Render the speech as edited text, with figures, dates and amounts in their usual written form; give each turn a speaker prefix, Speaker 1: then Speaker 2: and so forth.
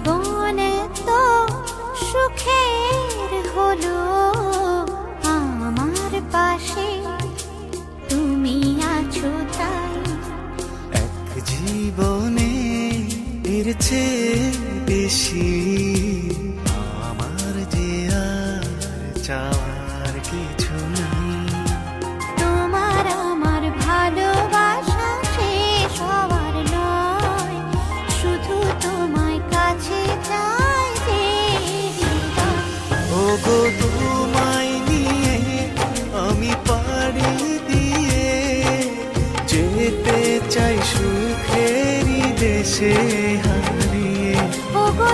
Speaker 1: জীবন তো সুখের হলো আমার পাশে তুমি আছো তাই।
Speaker 2: এক জীবনে এর চেয়ে বেশি আমার যে আর চাওয়ার কিছু নাই।
Speaker 1: তোমার আমার ভালোবাসা শেষ হওয়ার নয়, শুধু তোমায় কাছে চাই যে হৃদয়।
Speaker 2: ওগো তোমায় নিয়ে আমি পাড়ি দিয়ে যেতে চাই সুখেরই দেশে হারিয়ে।
Speaker 1: ওগো